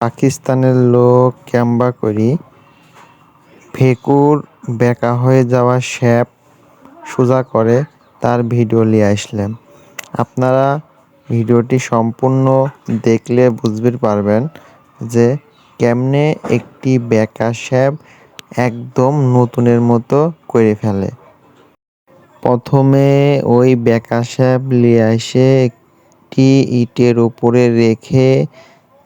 পাকিস্তানের লোক কেমবা করি ভেকুর বেঁকা হয়ে যাওয়া শ্যাপ সোজা করে তার ভিডিও লিয়ে আসলাম। আপনারা ভিডিওটি সম্পূর্ণ দেখলে বুঝতে পারবেন যে কেমনে একটি বেঁকা শ্যাপ একদম নতুনের মতো করে ফেলে। প্রথমে ওই বেঁকা শ্যাপ লিয়ে এসে একটি ইটের উপরে রেখে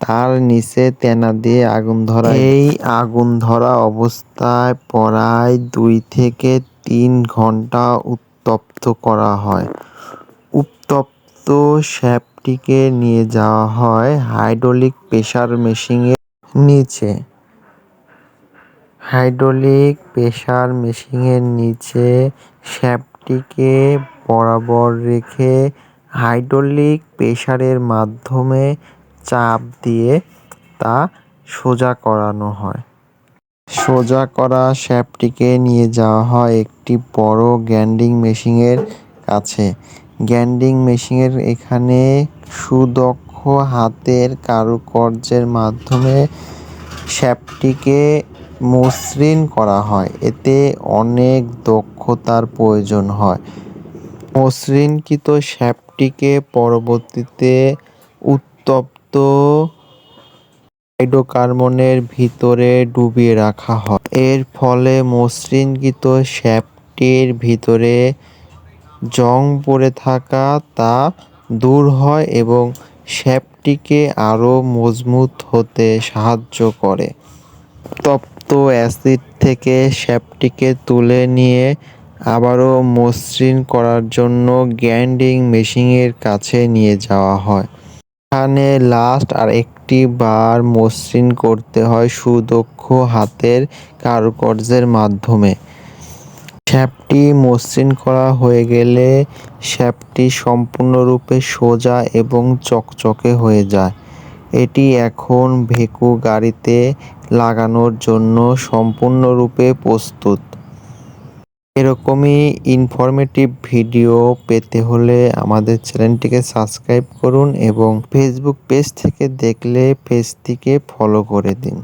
তার নিচে তেনা দিয়ে আগুন ধরায়। এই আগুন ধরা অবস্থায় প্রায় 2 থেকে 3 ঘন্টা উত্তপ্ত করা হয়। উত্তপ্ত শ্যাপটিকে নিয়ে যাওয়া হয় হাইড্রোলিক প্রেসার মেশিনের নিচে। হাইড্রোলিক প্রেসার মেশিনের নিচে শ্যাপটিকে বরাবর রেখে হাইড্রোলিক প্রেসারের মাধ্যমে চাপ দিয়ে তা সোজা করানো হয়। সোজা করা শ্যাপটিকে নিয়ে যাওয়া হয় একটি বড় গ্রাইন্ডিং মেশিনের কাছে। গ্রাইন্ডিং মেশিনের এখানে সুদক্ষ হাতের কারুকার্যের মাধ্যমে শ্যাপটিকে মসৃণ করা হয়। এতে অনেক দক্ষতার প্রয়োজন হয়। মসৃণকৃত শ্যাপটিকে পরবর্তীতে উত্তপ্ত হাইড্রোকার্বনের ভিতরে ডুবিয়ে রাখা হয়। এর ফলে মসৃণকৃত শ্যাপটির ভিতরে জং পড়ে থাকা তা দূর হয় এবং শ্যাপটিকে আরও মজবুত হতে সাহায্য করে। উত্তপ্ত অ্যাসিড থেকে শ্যাপটিকে তুলে নিয়ে আবারও মসৃণ করার জন্য গ্রাইন্ডিং মেশিনের কাছে নিয়ে যাওয়া হয়। এখানে লাস্ট আরেকটি বার মসৃণ করতে হয় সুদক্ষ হাতের কারুকার্যের মাধ্যমে। শ্যাপটি মসৃণ করা হয়ে গেলে শ্যাপটি সম্পূর্ণরূপে সোজা এবং চকচকে হয়ে যায়। এটি এখন ভেকু গাড়িতে লাগানোর জন্য সম্পূর্ণরূপে প্রস্তুত। এরকমই ইনফরমেটিভ ভিডিও পেতে হলে আমাদের চ্যানেলটিকে সাবস্ক্রাইব করুন এবং ফেসবুক পেজ থেকে দেখলে পেজটিকে ফলো করে দিন।